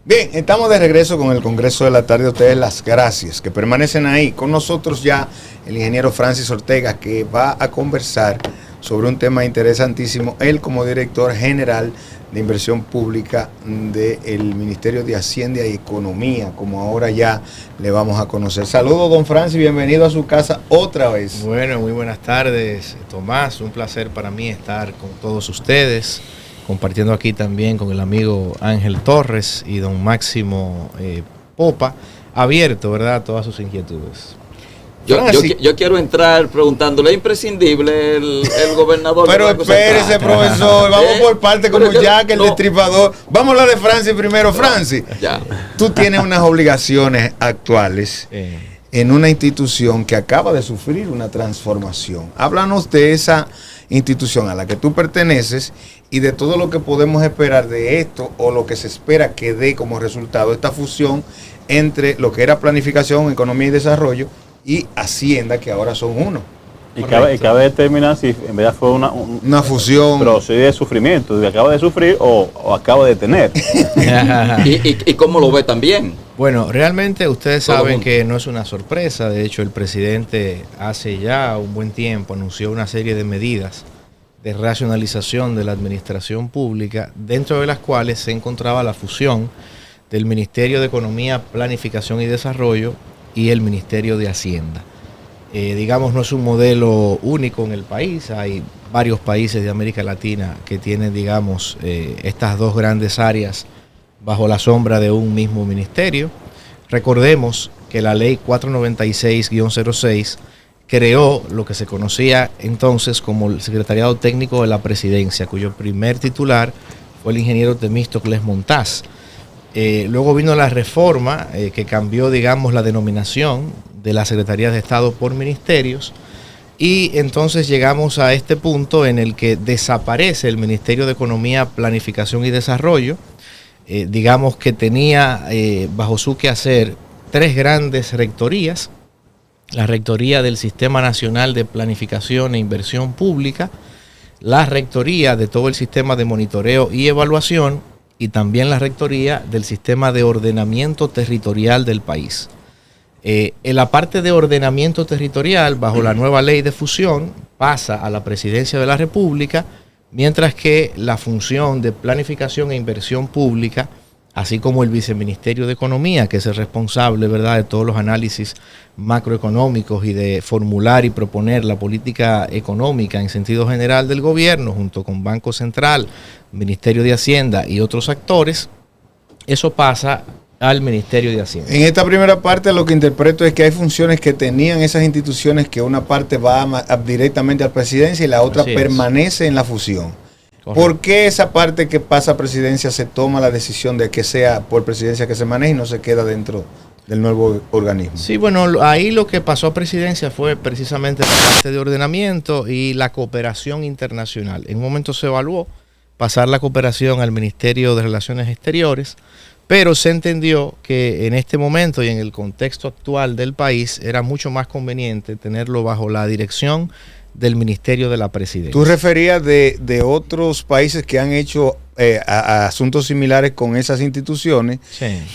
Bien, estamos de regreso con el Congreso de la Tarde. A ustedes las gracias que permanecen ahí. Con nosotros ya el ingeniero Francis Ortega, que va a conversar sobre un tema interesantísimo. Él como director general de inversión pública del Ministerio de Hacienda y Economía, como ahora ya le vamos a conocer. Saludos, don Francis, bienvenido a su casa otra vez. Bueno, muy buenas tardes, Tomás. Un placer para mí estar con todos ustedes, compartiendo aquí también con el amigo Ángel Torres y don Máximo Popa, abierto, ¿verdad?, a todas sus inquietudes. Yo quiero entrar preguntándole, ¿es imprescindible el gobernador? Pero espérese, profesor, vamos por parte como Jack, el destripador. Vamos a hablar de Francis primero. Francis, tú tienes unas obligaciones actuales en una institución que acaba de sufrir una transformación. Háblanos de esa institución a la que tú perteneces y de todo lo que podemos esperar de esto o lo que se espera que dé como resultado esta fusión entre lo que era planificación, economía y desarrollo y Hacienda, que ahora son uno. Y cabe determinar si en verdad fue una fusión. Pero si de sufrimiento, si acaba de sufrir o acaba de tener. ¿Y cómo lo ve también? Bueno, realmente ustedes saben que no es una sorpresa. De hecho, el presidente hace ya un buen tiempo anunció una serie de medidas de racionalización de la administración pública, dentro de las cuales se encontraba la fusión del Ministerio de Economía, Planificación y Desarrollo y el Ministerio de Hacienda. Digamos, no es un modelo único en el país. Hay varios países de América Latina que tienen, digamos, estas dos grandes áreas bajo la sombra de un mismo ministerio. Recordemos que la ley 496-06 creó lo que se conocía entonces como el Secretariado Técnico de la Presidencia, cuyo primer titular fue el ingeniero Temístocles Montaz. Luego vino la reforma que cambió, digamos, la denominación de las Secretarías de Estado por ministerios, y entonces llegamos a este punto en el que desaparece el Ministerio de Economía, Planificación y Desarrollo. Digamos que tenía bajo su quehacer tres grandes rectorías: la Rectoría del Sistema Nacional de Planificación e Inversión Pública, la Rectoría de todo el Sistema de Monitoreo y Evaluación, y también la Rectoría del Sistema de Ordenamiento Territorial del país. En la parte de ordenamiento territorial, bajo la nueva ley de fusión, pasa a la Presidencia de la República, mientras que la función de planificación e inversión pública, así como el Viceministerio de Economía, que es el responsable, ¿verdad?, de todos los análisis macroeconómicos y de formular y proponer la política económica en sentido general del gobierno, junto con Banco Central, Ministerio de Hacienda y otros actores, eso pasa al Ministerio de Hacienda. En esta primera parte lo que interpreto es que hay funciones que tenían esas instituciones que una parte va directamente a la presidencia y la otra permanece en la fusión. Correcto. ¿Por qué esa parte que pasa a presidencia se toma la decisión de que sea por presidencia que se maneje y no se queda dentro del nuevo organismo? Sí, bueno, ahí lo que pasó a presidencia fue precisamente la parte de ordenamiento y la cooperación internacional. En un momento se evaluó pasar la cooperación al Ministerio de Relaciones Exteriores, pero se entendió que en este momento y en el contexto actual del país era mucho más conveniente tenerlo bajo la dirección del Ministerio de la Presidencia. Tú referías de otros países que han hecho a asuntos similares con esas instituciones,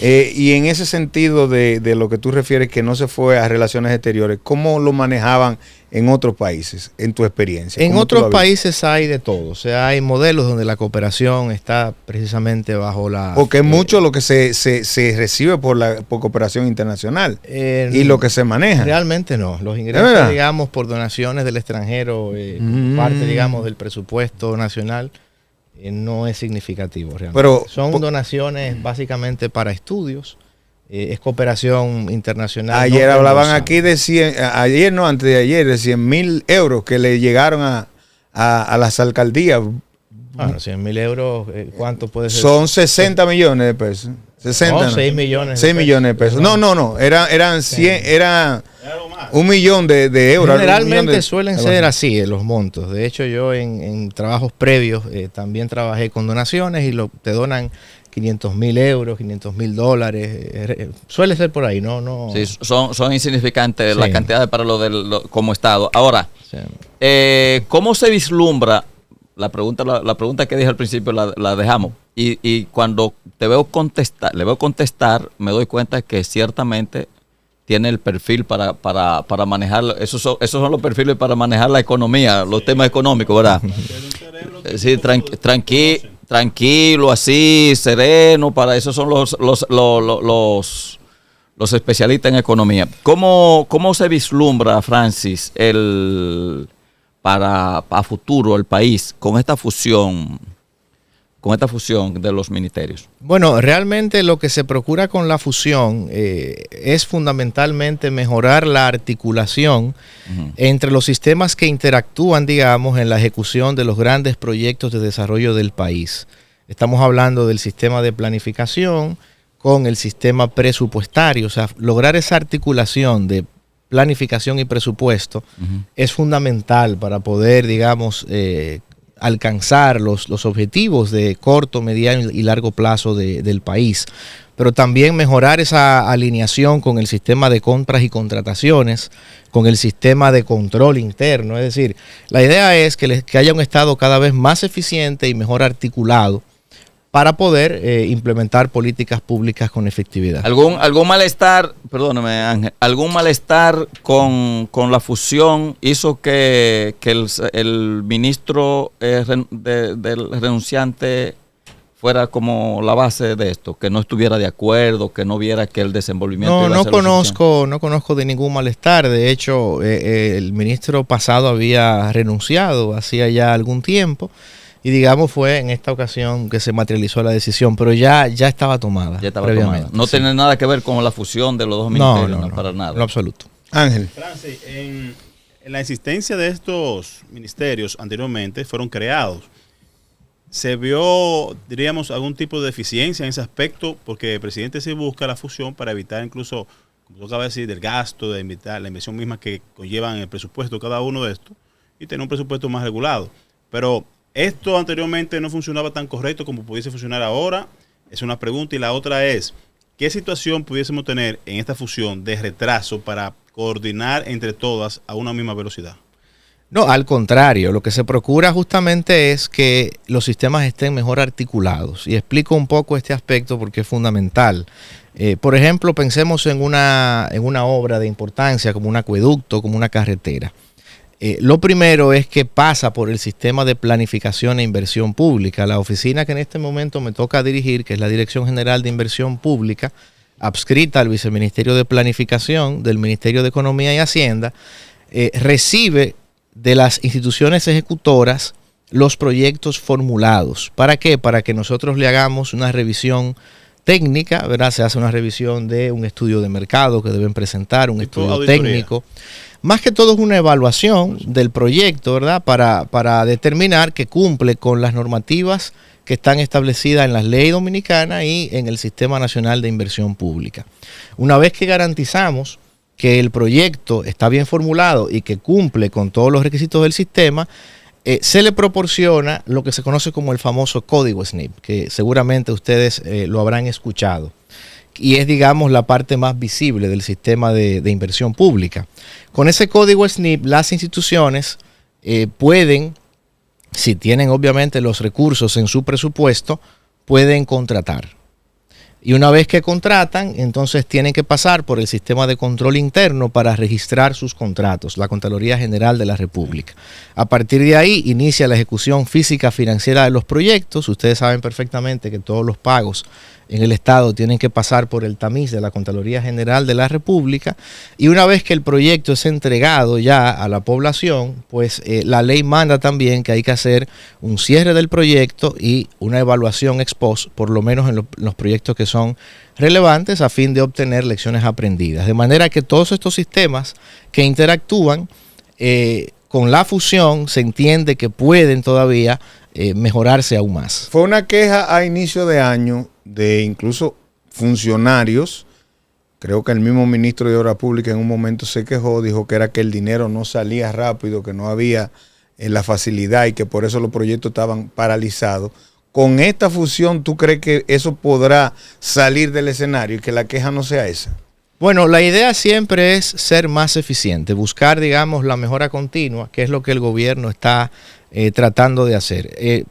y en ese sentido de lo que tú refieres que no se fue a relaciones exteriores, ¿cómo lo manejaban en otros países, en tu experiencia? En otros países hay de todo, o sea, hay modelos donde la cooperación está precisamente bajo la... Porque es mucho lo que se recibe por cooperación internacional y lo que se maneja. Realmente no, los ingresos, digamos, por donaciones del extranjero, parte, digamos, del presupuesto nacional, no es significativo realmente. Pero son donaciones básicamente para estudios, es cooperación internacional. Ayer hablaban aquí de 100, antes de ayer, de 100.000 euros que le llegaron a las alcaldías. Bueno, 100.000 euros, ¿cuánto puede ser? Son 60 millones de pesos. 60, no, 6 millones. 6 millones de pesos. No, eran 100, era 1 millón de euros. Generalmente suelen ser así los montos. De hecho, yo en trabajos previos también trabajé con donaciones y te donan 500.000 euros, 500.000 dólares. Suele ser por ahí, ¿no? Sí, son insignificantes la cantidad para como Estado. Ahora, ¿cómo se vislumbra la pregunta que dije al principio la dejamos. Y cuando le veo contestar, me doy cuenta que ciertamente tiene el perfil para manejar, esos son los perfiles para manejar la economía, los temas económicos, ¿verdad? Sí, tranquilo, así, sereno, para eso son los especialistas en economía. ¿Cómo se vislumbra, Francis, para futuro el país con esta fusión de los ministerios? Bueno, realmente lo que se procura con la fusión es fundamentalmente mejorar la articulación entre los sistemas que interactúan, digamos, en la ejecución de los grandes proyectos de desarrollo del país. Estamos hablando del sistema de planificación con el sistema presupuestario, o sea, lograr esa articulación de planificación y presupuesto es fundamental para poder, digamos, alcanzar los objetivos de corto, mediano y largo plazo del país, pero también mejorar esa alineación con el sistema de compras y contrataciones, con el sistema de control interno. Es decir, la idea es que haya un Estado cada vez más eficiente y mejor articulado para poder implementar políticas públicas con efectividad. ¿Algún malestar, perdóname Ángel, algún malestar con la fusión hizo que el ministro del renunciante fuera como la base de esto, que no estuviera de acuerdo, que no viera que el desenvolvimiento no conozco de ningún malestar? De hecho, el ministro pasado había renunciado hacía ya algún tiempo. Y digamos fue en esta ocasión que se materializó la decisión, pero ya estaba tomada. Ya estaba tomada. No tiene nada que ver con la fusión de los dos ministerios, no, para nada. En lo absoluto. Ángel. Francis, en la existencia de estos ministerios anteriormente fueron creados. ¿Se vio, diríamos, algún tipo de deficiencia en ese aspecto? Porque el presidente se busca la fusión para evitar incluso, como tú acabas de decir, del gasto, de evitar la inversión misma que conllevan el presupuesto cada uno de estos y tener un presupuesto más regulado. Pero esto anteriormente no funcionaba tan correcto como pudiese funcionar ahora. Es una pregunta. Y la otra es, ¿qué situación pudiésemos tener en esta fusión de retraso para coordinar entre todas a una misma velocidad? No, al contrario, lo que se procura justamente es que los sistemas estén mejor articulados. Y explico un poco este aspecto porque es fundamental. Por ejemplo, pensemos en una obra de importancia como un acueducto, como una carretera. Lo primero es que pasa por el sistema de planificación e inversión pública. La oficina que en este momento me toca dirigir, que es la Dirección General de Inversión Pública, adscrita al Viceministerio de Planificación del Ministerio de Economía y Hacienda, recibe de las instituciones ejecutoras los proyectos formulados. ¿Para qué? Para que nosotros le hagamos una revisión técnica, ¿verdad? Se hace una revisión de un estudio de mercado que deben presentar, un estudio técnico. Más que todo es una evaluación del proyecto, ¿verdad? Para determinar que cumple con las normativas que están establecidas en la ley dominicana y en el Sistema Nacional de Inversión Pública. Una vez que garantizamos que el proyecto está bien formulado y que cumple con todos los requisitos del sistema, se le proporciona lo que se conoce como el famoso código SNIP, que seguramente ustedes lo habrán escuchado. Y es, digamos, la parte más visible del sistema de inversión pública. Con ese código SNIP, las instituciones pueden, si tienen obviamente los recursos en su presupuesto, pueden contratar. Y una vez que contratan, entonces tienen que pasar por el sistema de control interno para registrar sus contratos, la Contraloría General de la República. A partir de ahí inicia la ejecución física financiera de los proyectos. Ustedes saben perfectamente que todos los pagos en el Estado tienen que pasar por el tamiz de la Contraloría General de la República, y una vez que el proyecto es entregado ya a la población, pues la ley manda también que hay que hacer un cierre del proyecto y una evaluación ex post, por lo menos en los proyectos que son relevantes, a fin de obtener lecciones aprendidas. De manera que todos estos sistemas que interactúan con la fusión se entiende que pueden todavía mejorarse aún más. Fue una queja a inicio de año de incluso funcionarios. Creo que el mismo ministro de Obras Públicas en un momento se quejó, dijo que era que el dinero no salía rápido, que no había la facilidad y que por eso los proyectos estaban paralizados. Con esta fusión, ¿tú crees que eso podrá salir del escenario y que la queja no sea esa? Bueno, la idea siempre es ser más eficiente, buscar, digamos, la mejora continua, que es lo que el gobierno está tratando de hacer.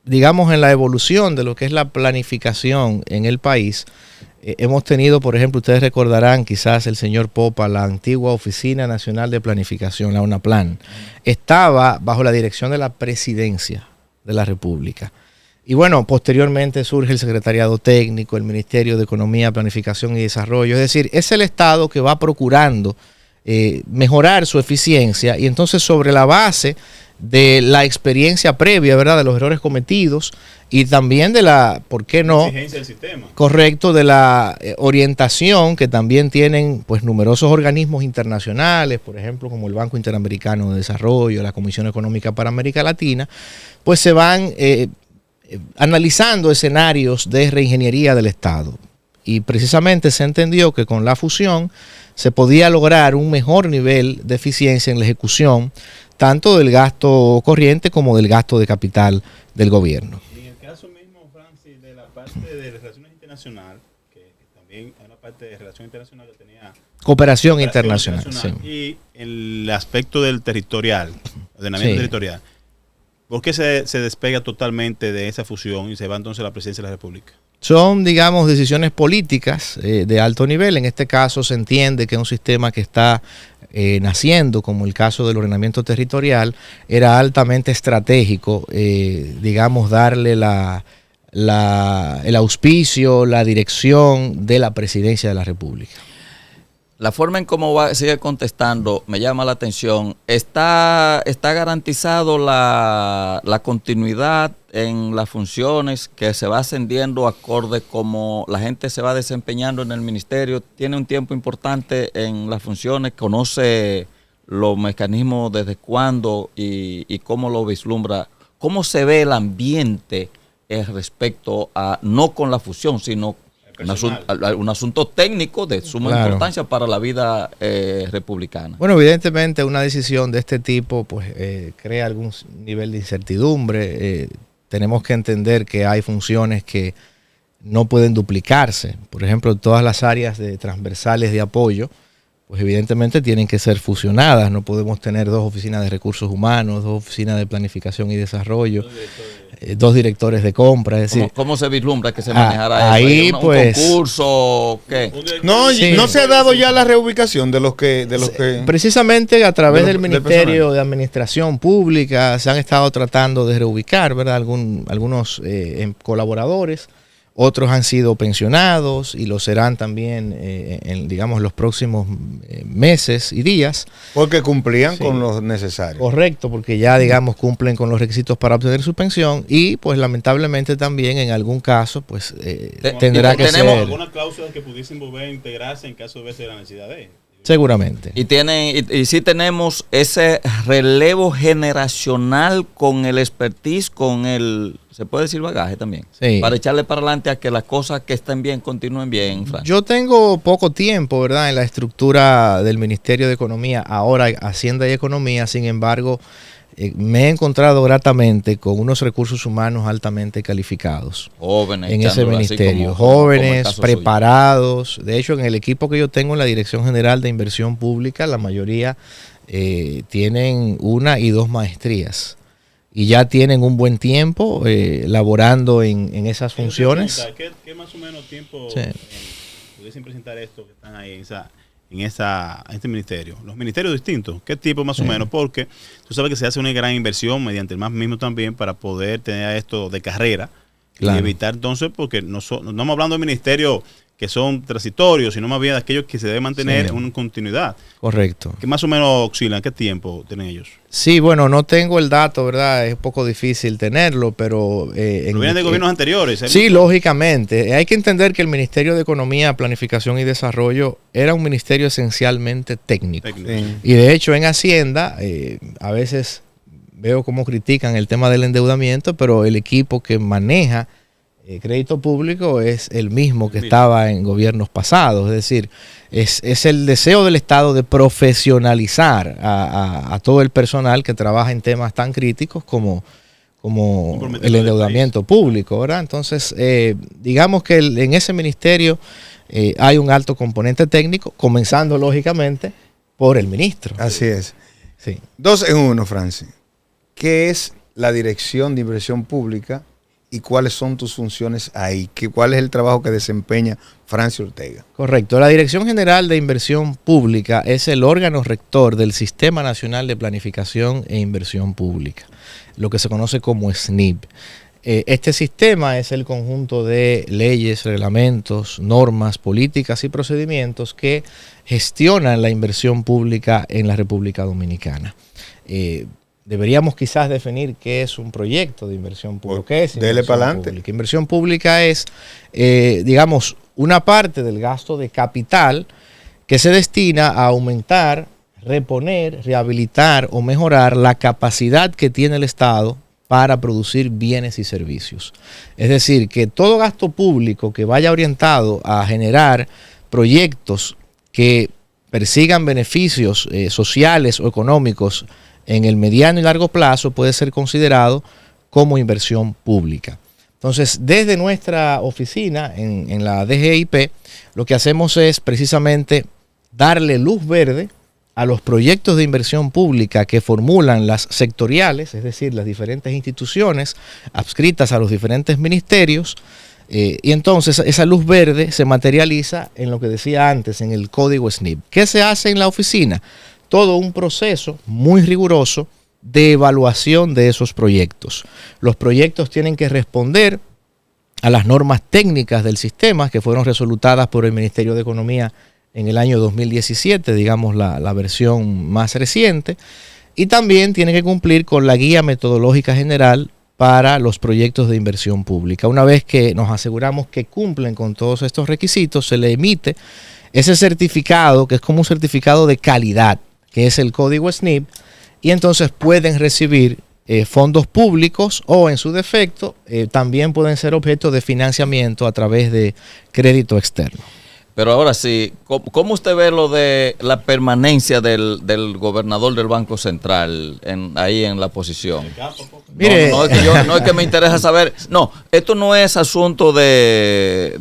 Digamos, en la evolución de lo que es la planificación en el país, hemos tenido, por ejemplo, ustedes recordarán quizás el señor Popa, la antigua Oficina Nacional de Planificación, la UNAPLAN, estaba bajo la dirección de la Presidencia de la República. Y bueno, posteriormente surge el Secretariado Técnico, el Ministerio de Economía, Planificación y Desarrollo. Es decir, es el Estado que va procurando mejorar su eficiencia, y entonces sobre la base de la experiencia previa, ¿verdad?, de los errores cometidos y también de la, ¿por qué no? Exigencia del sistema. Correcto, de la orientación que también tienen pues numerosos organismos internacionales, por ejemplo, como el Banco Interamericano de Desarrollo, la Comisión Económica para América Latina, pues se van analizando escenarios de reingeniería del Estado. Y precisamente se entendió que con la fusión se podía lograr un mejor nivel de eficiencia en la ejecución tanto del gasto corriente como del gasto de capital del gobierno. Y en el caso mismo, Francis, de la parte de relaciones internacionales, que también hay una parte de relación internacional que tenía cooperación internacional, sí. Y el aspecto del territorial, ordenamiento territorial, ¿por qué se despega totalmente de esa fusión y se va entonces a la presidencia de la República? Son, digamos, decisiones políticas de alto nivel. En este caso se entiende que un sistema que está naciendo, como el caso del ordenamiento territorial, era altamente estratégico, digamos, darle el auspicio, la dirección de la presidencia de la República. La forma en cómo sigue contestando me llama la atención. ¿Está garantizado la continuidad en las funciones, que se va ascendiendo acorde como la gente se va desempeñando en el ministerio? ¿Tiene un tiempo importante en las funciones? ¿Conoce los mecanismos desde cuándo y cómo lo vislumbra? ¿Cómo se ve el ambiente respecto a, no con la fusión, sino un asunto técnico de suma importancia para la vida republicana? Bueno, evidentemente una decisión de este tipo pues crea algún nivel de incertidumbre. Tenemos que entender que hay funciones que no pueden duplicarse. Por ejemplo, todas las áreas transversales de apoyo, pues evidentemente tienen que ser fusionadas. No podemos tener dos oficinas de recursos humanos, dos oficinas de planificación y desarrollo, dos directores de compra. Es decir, ¿Cómo se vislumbra que se manejará ahí, eso? ¿Un pues, concurso? ¿Qué? No, sí. No se ha dado ya la reubicación de los que precisamente a través del Ministerio de Administración Pública se han estado tratando de reubicar, ¿verdad? Algunos colaboradores. Otros han sido pensionados y lo serán también en, digamos, los próximos meses y días. Porque cumplían con lo necesario. Correcto, porque ya, digamos, cumplen con los requisitos para obtener su pensión y, pues, lamentablemente también en algún caso, pues, tendrá que ser. ¿Tenemos alguna cláusula que pudiesen volver a integrarse en caso de verse la necesidad de ellos? Seguramente. Y sí tenemos ese relevo generacional con el expertise, con el, se puede decir, bagaje también, sí, para echarle para adelante a que las cosas que estén bien continúen bien, Frank. Yo tengo poco tiempo, ¿verdad?, en la estructura del Ministerio de Economía, ahora Hacienda y Economía. Sin embargo, me he encontrado gratamente con unos recursos humanos altamente calificados jóvenes en ese ministerio, jóvenes, preparados. Suyo. De hecho, en el equipo que yo tengo en la Dirección General de Inversión Pública, la mayoría tienen 1 y 2 maestrías y ya tienen un buen tiempo laborando en esas funciones. ¿Qué más o menos tiempo pudiesen presentar esto que están ahí en este ministerio? Los ministerios distintos, ¿qué tipo más o menos? Porque tú sabes que se hace una gran inversión mediante el MAS mismo también para poder tener esto de carrera, claro, y evitar entonces, porque no estamos hablando de ministerios que son transitorios, sino más bien de aquellos que se deben mantener en una continuidad. Correcto. ¿Qué más o menos oscilan? ¿Qué tiempo tienen ellos? Sí, bueno, no tengo el dato, ¿verdad? Es un poco difícil tenerlo, pero... vienen de gobiernos anteriores. Sí, lógicamente. Hay que entender que el Ministerio de Economía, Planificación y Desarrollo era un ministerio esencialmente técnico. Y de hecho en Hacienda, a veces veo cómo critican el tema del endeudamiento, pero el equipo que maneja crédito público es el mismo que estaba en gobiernos pasados. Es decir, es el deseo del Estado de profesionalizar a todo el personal que trabaja en temas tan críticos como el endeudamiento público, ¿verdad? Entonces, digamos que en ese ministerio hay un alto componente técnico, comenzando lógicamente por el ministro. Así es. Sí. 2 en 1, Francis. ¿Qué es la Dirección de Inversión Pública y cuáles son tus funciones ahí? ¿Cuál es el trabajo que desempeña Francis Ortega? Correcto. La Dirección General de Inversión Pública es el órgano rector del Sistema Nacional de Planificación e Inversión Pública, lo que se conoce como SNIP. Este sistema es el conjunto de leyes, reglamentos, normas, políticas y procedimientos que gestionan la inversión pública en la República Dominicana. Deberíamos quizás definir qué es un proyecto de inversión pública. ¿Qué es Dele para adelante. Inversión pública es, digamos, una parte del gasto de capital que se destina a aumentar, reponer, rehabilitar o mejorar la capacidad que tiene el Estado para producir bienes y servicios. Es decir, que todo gasto público que vaya orientado a generar proyectos que persigan beneficios sociales o económicos en el mediano y largo plazo puede ser considerado como inversión pública. Entonces, desde nuestra oficina en la DGIP, lo que hacemos es precisamente darle luz verde a los proyectos de inversión pública que formulan las sectoriales, es decir, las diferentes instituciones adscritas a los diferentes ministerios, y entonces esa luz verde se materializa en lo que decía antes, en el código SNIP. ¿Qué se hace en la oficina? Todo un proceso muy riguroso de evaluación de esos proyectos. Los proyectos tienen que responder a las normas técnicas del sistema que fueron resoludadas por el Ministerio de Economía en el año 2017, digamos la versión más reciente, y también tiene que cumplir con la guía metodológica general para los proyectos de inversión pública. Una vez que nos aseguramos que cumplen con todos estos requisitos, se le emite ese certificado, que es como un certificado de calidad, que es el código SNIP, y entonces pueden recibir fondos públicos o, en su defecto, también pueden ser objeto de financiamiento a través de crédito externo. Pero ahora sí, ¿cómo usted ve lo de la permanencia del gobernador del Banco Central ahí en la posición? Mire, no es que me interesa saber. No, esto no es asunto de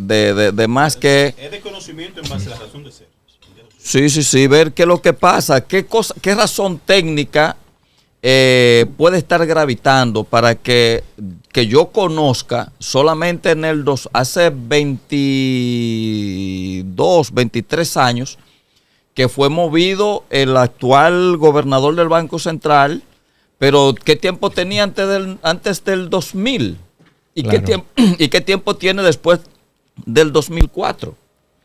más que... Es de conocimiento en base a la razón de ser. Sí, ver qué es lo que pasa, qué razón técnica puede estar gravitando para que yo conozca solamente hace 22, 23 años que fue movido el actual gobernador del Banco Central, pero ¿qué tiempo tenía antes del 2000? Claro. ¿Qué tiempo tiene después del 2004?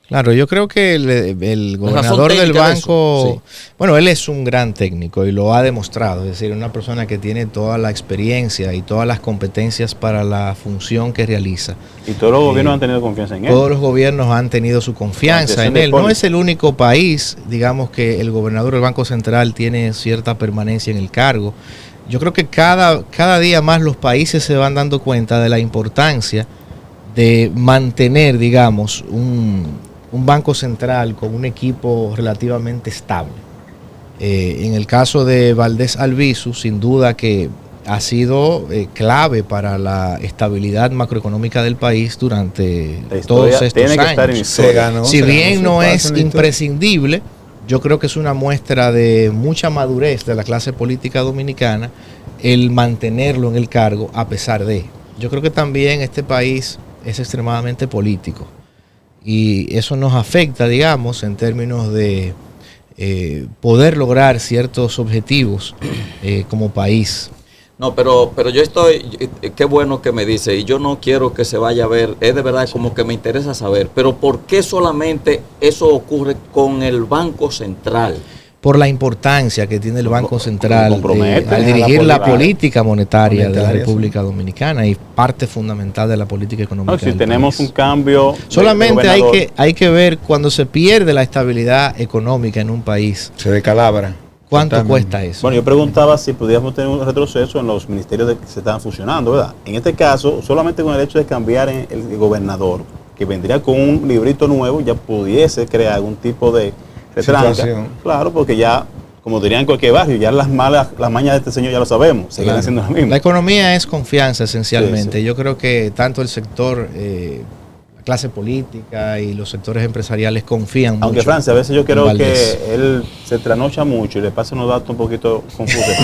Claro, yo creo que el gobernador del banco, sí. Bueno, él es un gran técnico y lo ha demostrado, es decir, una persona que tiene toda la experiencia y todas las competencias para la función que realiza. Y todos los gobiernos han tenido confianza en él. Todos los gobiernos han tenido su confianza en él. No es el único país, digamos, que el gobernador del Banco Central tiene cierta permanencia en el cargo. Yo creo que cada día más los países se van dando cuenta de la importancia de mantener, digamos, un banco central con un equipo relativamente estable. En el caso de Valdés Albizu, sin duda que ha sido clave para la estabilidad macroeconómica del país durante todos estos años. Si bien no es imprescindible, yo creo que es una muestra de mucha madurez de la clase política dominicana el mantenerlo en el cargo a pesar de. Yo creo que también este país es extremadamente político. Y eso nos afecta, digamos, en términos de poder lograr ciertos objetivos como país. No, pero yo qué bueno que me dice, y yo no quiero que se vaya a ver, es de verdad como que me interesa saber, pero ¿por qué solamente eso ocurre con el Banco Central? Por la importancia que tiene el Banco Central al dirigir la política monetaria de la República Dominicana y parte fundamental de la política económica. No, si tenemos un cambio. Solamente hay que ver cuando se pierde la estabilidad económica en un país. Se decalabra. ¿Cuánto cuesta eso? Bueno, yo preguntaba si podíamos tener un retroceso en los ministerios que se están fusionando, ¿verdad? En este caso, solamente con el hecho de cambiar el gobernador, que vendría con un librito nuevo, ya pudiese crear algún tipo de situación. Claro, porque ya, como dirían en cualquier barrio, ya las mañas de este señor ya lo sabemos, seguirán siendo las mismas. La economía es confianza esencialmente. Sí. Yo creo que tanto el sector, la clase política y los sectores empresariales confían mucho. Aunque Francia, a veces yo creo en Valdés. que él se trasnocha mucho y le pasa unos datos un poquito confusos.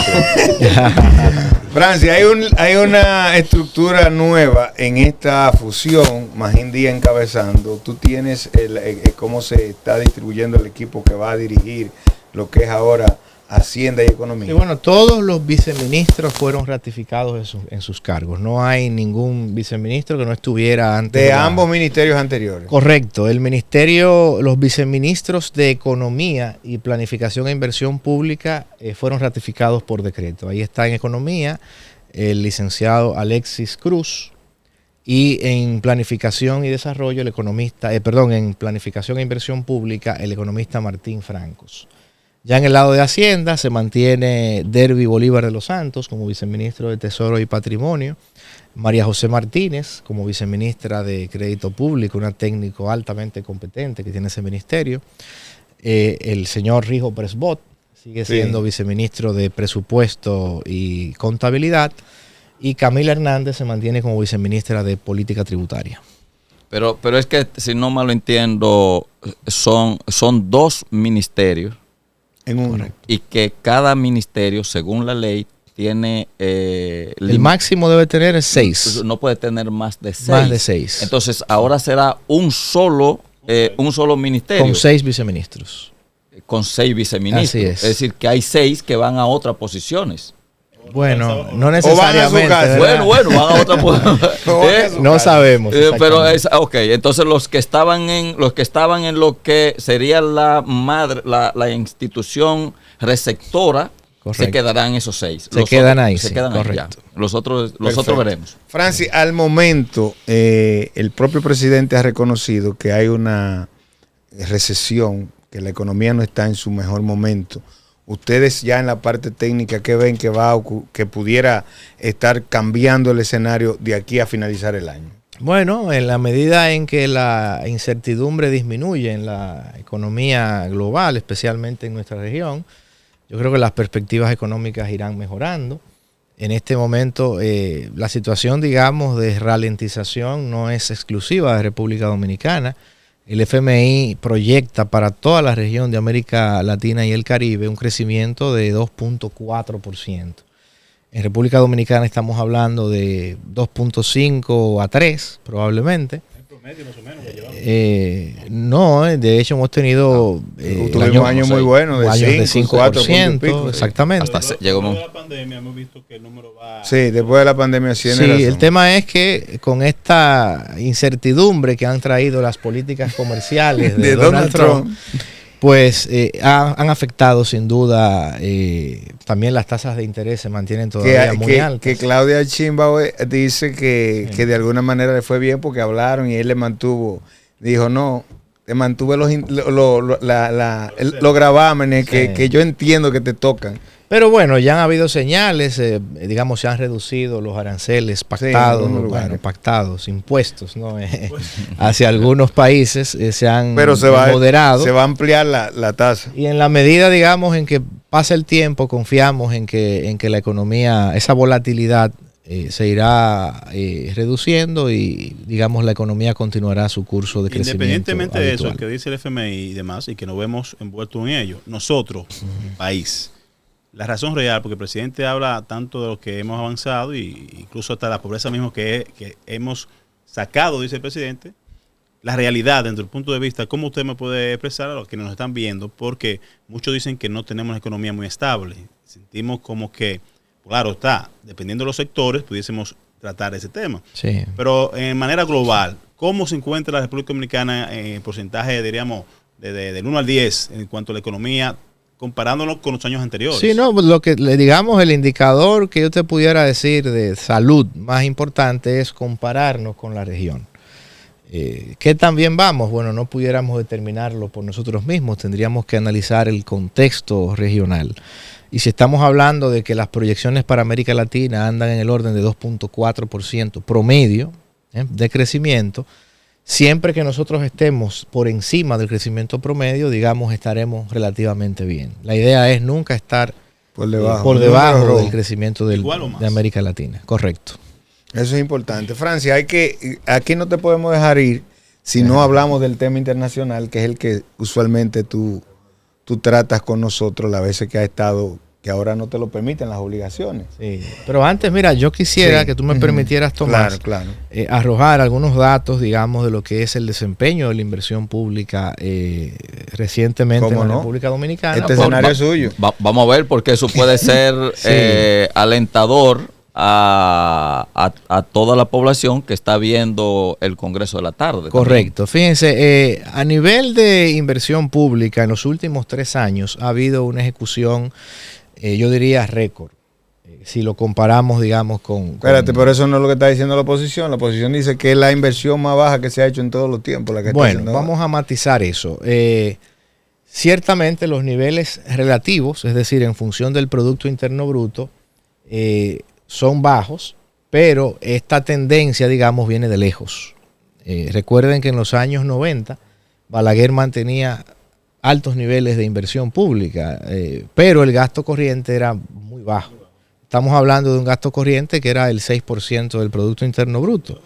Francia, hay una estructura nueva en esta fusión, Magín Díaz encabezando. Tú tienes cómo se está distribuyendo el equipo que va a dirigir lo que es ahora Hacienda y Economía. Y bueno, todos los viceministros fueron ratificados en sus cargos. No hay ningún viceministro que no estuviera antes. De ambos ministerios anteriores. Correcto. Los viceministros de Economía y Planificación e Inversión Pública fueron ratificados por decreto. Ahí está en Economía el licenciado Alexis Cruz y en Planificación y Desarrollo en Planificación e Inversión Pública el economista Martín Francos. Ya en el lado de Hacienda se mantiene Derby Bolívar de los Santos como viceministro de Tesoro y Patrimonio, María José Martínez como viceministra de Crédito Público, una técnico altamente competente que tiene ese ministerio, el señor Rijo Presbot sigue siendo viceministro de Presupuesto y Contabilidad, y Camila Hernández se mantiene como viceministra de Política Tributaria. Pero es que, si no mal lo entiendo, son dos ministerios. En uno. Y que cada ministerio, según la ley, tiene... el máximo debe tener 6. No puede tener más de 6. Más de 6. Entonces, ahora será un solo ministerio. Con 6 viceministros. Con 6 viceministros. Así es. Es decir, que hay 6 que van a otras posiciones. Bueno, no necesariamente. Bueno, van a otra posición. No sabemos. Pero ok, entonces los que estaban en lo que sería la institución receptora, correcto, se quedarán esos 6. Se quedan ahí. Correcto. Los otros veremos. Francis, al momento, el propio presidente ha reconocido que hay una recesión, que la economía no está en su mejor momento. Ustedes ya en la parte técnica, ¿qué ven que pudiera estar cambiando el escenario de aquí a finalizar el año? Bueno, en la medida en que la incertidumbre disminuye en la economía global, especialmente en nuestra región, yo creo que las perspectivas económicas irán mejorando. En este momento, la situación, digamos, de ralentización no es exclusiva de República Dominicana. El FMI proyecta para toda la región de América Latina y el Caribe un crecimiento de 2.4%. En República Dominicana estamos hablando de 2.5 a 3 probablemente. ¿El promedio más o menos que llevamos? No, de hecho hemos tenido tuvimos años muy buenos, de 5%, exactamente. Hasta después de la pandemia hemos visto que el número va... Sí, después de la pandemia sí. El tema es que con esta incertidumbre que han traído las políticas comerciales de Donald Trump, pues han afectado sin duda, también las tasas de interés se mantienen todavía muy altas. Que Claudia Sheinbaum dice que de alguna manera le fue bien porque hablaron y él le mantuvo, dijo no, te mantuve los gravámenes que yo entiendo que te tocan. Pero bueno, ya han habido señales, digamos, se han reducido los aranceles pactados, pactados, impuestos, ¿no? Hacia algunos países se han moderado. Se va a ampliar la tasa. Y en la medida, digamos, en que pasa el tiempo, confiamos en que la economía, esa volatilidad se irá reduciendo y, digamos, la economía continuará su curso de crecimiento. Independientemente habitual. de eso, que dice el FMI y demás, y que nos vemos envueltos en ello, nosotros, país, la razón real, porque el presidente habla tanto de lo que hemos avanzado y incluso hasta la pobreza mismo que hemos sacado, dice el presidente, la realidad dentro del punto de vista, ¿cómo usted me puede expresar a los que nos están viendo? Porque muchos dicen que no tenemos una economía muy estable. Sentimos como que, claro está, dependiendo de los sectores, pudiésemos tratar ese tema. Sí. Pero en manera global, ¿cómo se encuentra la República Dominicana en porcentaje, diríamos, del 1 al 10 en cuanto a la economía, comparándolo con los años anteriores? Sí, no, lo que le digamos, el indicador que yo te pudiera decir de salud más importante es compararnos con la región. ¿Qué tan bien vamos? Bueno, no pudiéramos determinarlo por nosotros mismos, tendríamos que analizar el contexto regional. Y si estamos hablando de que las proyecciones para América Latina andan en el orden de 2.4% promedio de crecimiento, siempre que nosotros estemos por encima del crecimiento promedio, digamos, estaremos relativamente bien. La idea es nunca estar por debajo del crecimiento de América Latina. Correcto. Eso es importante. Francia, aquí no te podemos dejar ir si no hablamos del tema internacional, que es el que usualmente tú tratas con nosotros las veces que ha estado, que ahora no te lo permiten las obligaciones. Sí. Pero antes, mira, yo quisiera que tú me permitieras, Tomás, arrojar algunos datos, digamos, de lo que es el desempeño de la inversión pública recientemente en la República Dominicana. Este escenario es suyo. Vamos a ver, porque eso puede ser alentador a toda la población que está viendo el Congreso de la tarde. Correcto. También. Fíjense, a nivel de inversión pública, en los últimos 3 años ha habido una ejecución, yo diría récord, si lo comparamos, digamos, con... Espérate, pero eso no es lo que está diciendo la oposición. La oposición dice que es la inversión más baja que se ha hecho en todos los tiempos. La que bueno, vamos a matizar eso. Ciertamente los niveles relativos, es decir, en función del Producto Interno Bruto, son bajos, pero esta tendencia, digamos, viene de lejos. Recuerden que en los años 90 Balaguer mantenía altos niveles de inversión pública, pero el gasto corriente era muy bajo. Estamos hablando de un gasto corriente que era el 6% del Producto Interno Bruto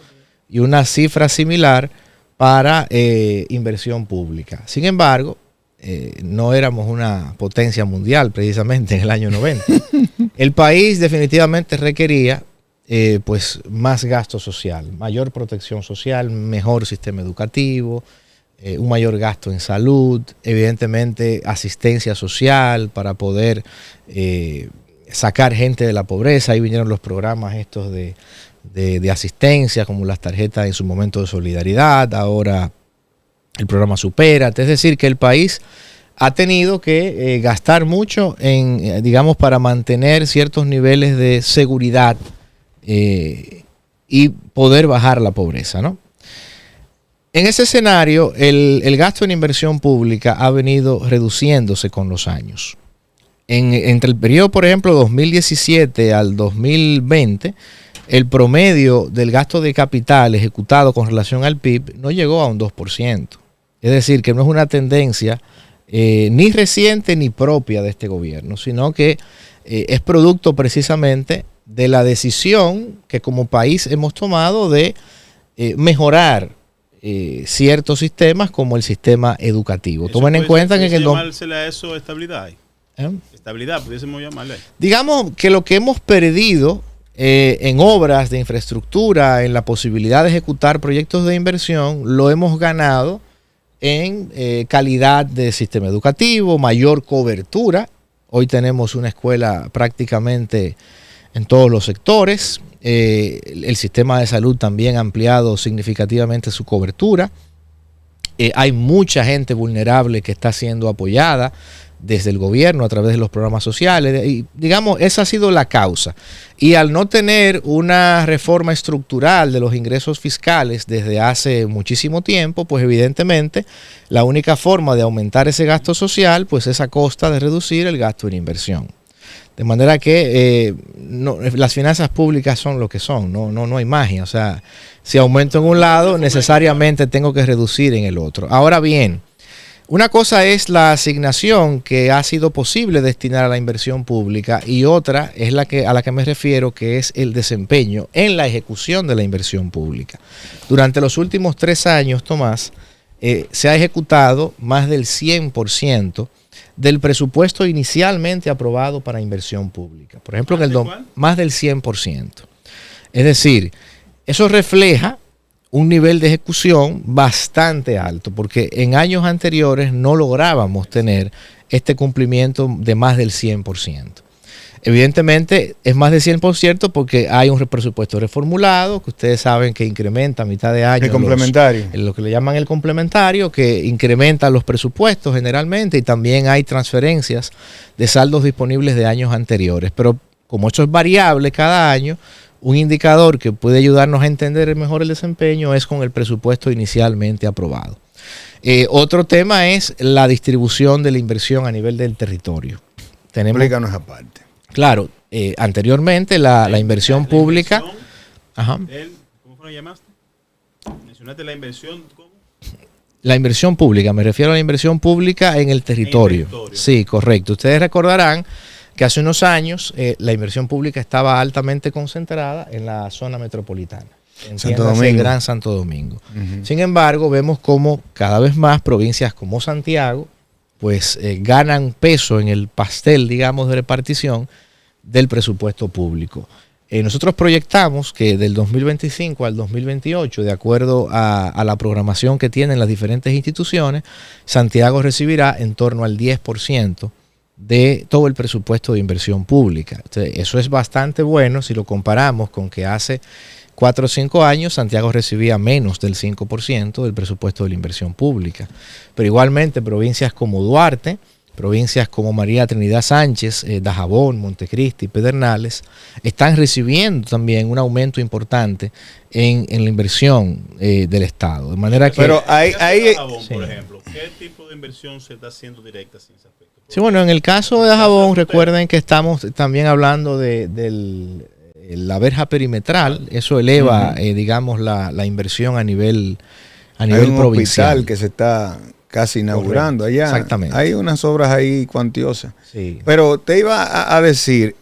y una cifra similar para inversión pública. Sin embargo, no éramos una potencia mundial precisamente en el año 90. El país definitivamente requería pues más gasto social, mayor protección social, mejor sistema educativo, un mayor gasto en salud, evidentemente asistencia social para poder sacar gente de la pobreza. Ahí vinieron los programas estos de asistencia, como las tarjetas en su momento de solidaridad, ahora el programa Supérate. Es decir, que el país ha tenido que gastar mucho en, digamos, para mantener ciertos niveles de seguridad y poder bajar la pobreza, ¿no? En ese escenario, el gasto en inversión pública ha venido reduciéndose con los años. Entre el periodo, por ejemplo, 2017 al 2020, el promedio del gasto de capital ejecutado con relación al PIB no llegó a un 2%. Es decir, que no es una tendencia ni reciente ni propia de este gobierno, sino que es producto precisamente de la decisión que como país hemos tomado de mejorar ciertos sistemas como el sistema educativo. Tomen en cuenta que llamársele a eso estabilidad. Estabilidad, pudiésemos llamarle. Digamos que lo que hemos perdido en obras de infraestructura, en la posibilidad de ejecutar proyectos de inversión, lo hemos ganado en calidad de sistema educativo, mayor cobertura. Hoy tenemos una escuela prácticamente en todos los sectores. El sistema de salud también ha ampliado significativamente su cobertura. Hay mucha gente vulnerable que está siendo apoyada desde el gobierno a través de los programas sociales. Y digamos, esa ha sido la causa. Y al no tener una reforma estructural de los ingresos fiscales desde hace muchísimo tiempo, pues evidentemente la única forma de aumentar ese gasto social pues es a costa de reducir el gasto en inversión. De manera que las finanzas públicas son lo que son, no hay magia. O sea, si aumento en un lado, necesariamente tengo que reducir en el otro. Ahora bien, una cosa es la asignación que ha sido posible destinar a la inversión pública y otra es a la que me refiero, que es el desempeño en la ejecución de la inversión pública. Durante los últimos 3 años, Tomás, se ha ejecutado más del 100% del presupuesto inicialmente aprobado para inversión pública. Por ejemplo, más del 100%. Es decir, eso refleja un nivel de ejecución bastante alto, porque en años anteriores no lográbamos tener este cumplimiento de más del 100%. Evidentemente es más del 100% porque hay un presupuesto reformulado, que ustedes saben que incrementa a mitad de año. El complementario. Lo que le llaman el complementario, que incrementa los presupuestos generalmente, y también hay transferencias de saldos disponibles de años anteriores. Pero como esto es variable cada año, un indicador que puede ayudarnos a entender mejor el desempeño es con el presupuesto inicialmente aprobado. Otro tema es la distribución de la inversión a nivel del territorio. Explícanos esa parte. Claro, anteriormente la inversión pública... ¿Cómo fue que llamaste? Mencionaste la inversión, ¿cómo? La inversión pública, me refiero a la inversión pública en el territorio. Sí, correcto. Ustedes recordarán que hace unos años la inversión pública estaba altamente concentrada en la zona metropolitana. entiéndase Gran Santo Domingo. Sin embargo, vemos cómo cada vez más provincias como Santiago pues ganan peso en el pastel, digamos, de repartición del presupuesto público. Nosotros proyectamos que del 2025 al 2028, de acuerdo a la programación que tienen las diferentes instituciones, Santiago recibirá en torno al 10% de todo el presupuesto de inversión pública. Entonces, eso es bastante bueno si lo comparamos con que hace 4 o 5 años Santiago recibía menos del 5% del presupuesto de la inversión pública. Pero igualmente provincias como Duarte, provincias como María Trinidad Sánchez, Dajabón, Montecristi, Pedernales, están recibiendo también un aumento importante en la inversión del Estado. De manera que... Pero hay Dajabón, por ejemplo, ¿qué tipo de inversión se está haciendo directa sin ese aspecto? Sí, bueno, en el caso de Dajabón, recuerden que estamos también hablando de la verja perimetral. Eso eleva, digamos, la inversión a nivel provincial. Hospital que se está casi inaugurando allá. Exactamente. Hay unas obras ahí cuantiosas. Sí. Pero te iba a decir,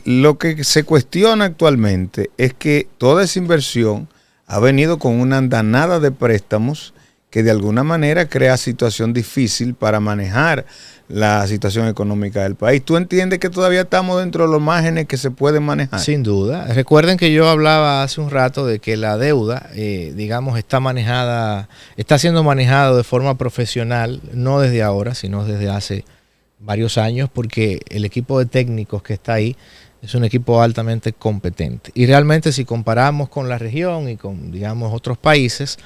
lo que se cuestiona actualmente es que toda esa inversión ha venido con una andanada de préstamos que de alguna manera crea situación difícil para manejar la situación económica del país. ¿Tú entiendes que todavía estamos dentro de los márgenes que se pueden manejar? Sin duda. Recuerden que yo hablaba hace un rato de que la deuda, digamos, está siendo manejada de forma profesional, no desde ahora, sino desde hace varios años, porque el equipo de técnicos que está ahí es un equipo altamente competente. Y realmente si comparamos con la región y con, digamos, otros países,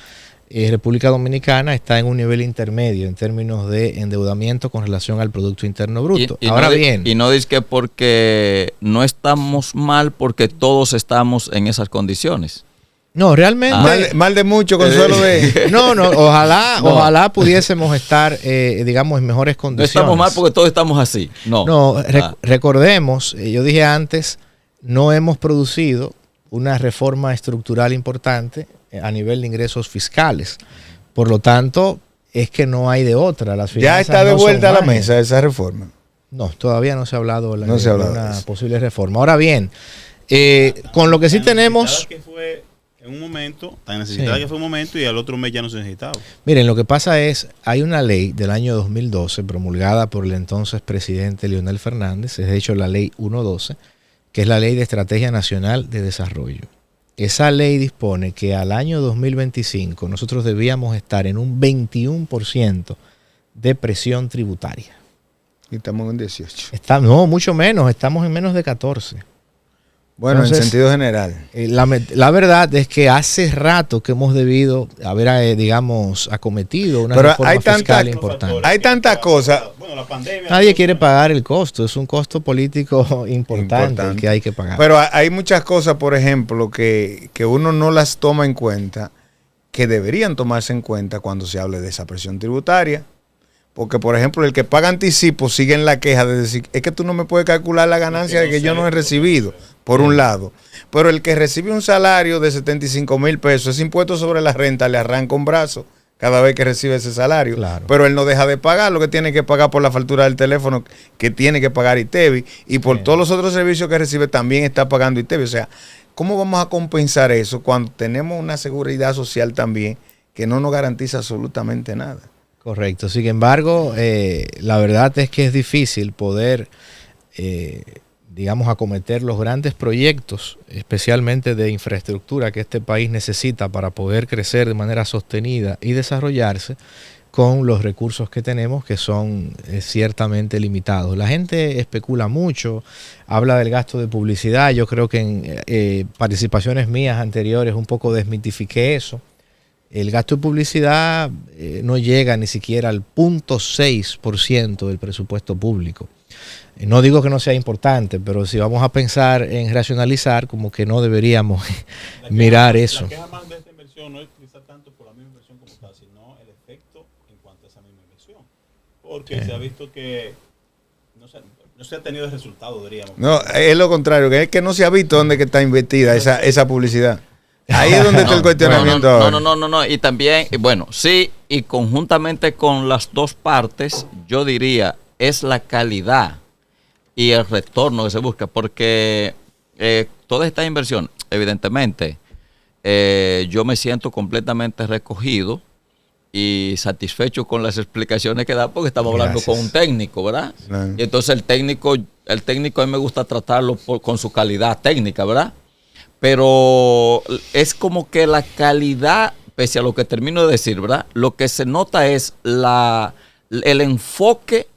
República Dominicana está en un nivel intermedio en términos de endeudamiento con relación al Producto Interno Bruto. Ahora bien... Y no dices que porque no estamos mal, porque todos estamos en esas condiciones. No, realmente... Mal de mucho, Consuelo de... No, ojalá pudiésemos estar, digamos, en mejores condiciones. No estamos mal porque todos estamos así. Recordemos, yo dije antes, no hemos producido una reforma estructural importante a nivel de ingresos fiscales. Por lo tanto, es que no hay de otra. Las ¿Ya está de vuelta a la mesa esa reforma? No, todavía no se ha hablado de una de posible reforma. Ahora bien, con lo que sí tenemos... Que fue en un momento, tan necesitada que fue un momento y al otro mes ya no se necesitaba. Miren, lo que pasa es, hay una ley del año 2012 promulgada por el entonces presidente Leonel Fernández, es de hecho la ley 112, que es la Ley de Estrategia Nacional de Desarrollo. Esa ley dispone que al año 2025 nosotros debíamos estar en un 21% de presión tributaria. Y estamos en 18. No, mucho menos, estamos en menos de 14. Bueno, entonces, en sentido general. La verdad es que hace rato que hemos debido haber, digamos, acometido una reforma fiscal importante. Hay tantas cosas. Bueno, la pandemia. Nadie quiere pagar el costo, es un costo político importante el que hay que pagar. Pero hay muchas cosas, por ejemplo, que uno no las toma en cuenta, que deberían tomarse en cuenta cuando se hable de esa presión tributaria. Porque, por ejemplo, el que paga anticipo sigue en la queja de decir, es que tú no me puedes calcular la ganancia que yo no he recibido, por un lado. Pero el que recibe un salario de 75,000 pesos, ese impuesto sobre la renta le arranca un brazo cada vez que recibe ese salario. Claro. Pero él no deja de pagar lo que tiene que pagar por la factura del teléfono, que tiene que pagar ITEVI, y por todos los otros servicios que recibe también está pagando ITEVI. O sea, ¿cómo vamos a compensar eso cuando tenemos una seguridad social también que no nos garantiza absolutamente nada? Correcto. Sin embargo, la verdad es que es difícil poder, digamos, acometer los grandes proyectos, especialmente de infraestructura que este país necesita para poder crecer de manera sostenida y desarrollarse con los recursos que tenemos, que son ciertamente limitados. La gente especula mucho, habla del gasto de publicidad. Yo creo que en participaciones mías anteriores un poco desmitifiqué eso. El gasto de publicidad no llega ni siquiera al 0.6% del presupuesto público. No digo que no sea importante, pero si vamos a pensar en racionalizar, como que no deberíamos mirar eso. La queja más de esta inversión no es quizá tanto por la misma inversión como tal, sino el efecto en cuanto a esa misma inversión. Porque se ha visto que no se ha tenido el resultado, diríamos. No, es lo contrario, que es que no se ha visto dónde que está invertida esa publicidad. Ahí es donde está el cuestionamiento ahora. No. Y también, bueno, sí, y conjuntamente con las dos partes, yo diría, es la calidad y el retorno que se busca, porque toda esta inversión, evidentemente, yo me siento completamente recogido y satisfecho con las explicaciones que da, porque estamos hablando con un técnico, ¿verdad? Claro. Y entonces el técnico a mí me gusta tratarlo con su calidad técnica, ¿verdad? Pero es como que la calidad, pese a lo que termino de decir, ¿verdad? Lo que se nota es el enfoque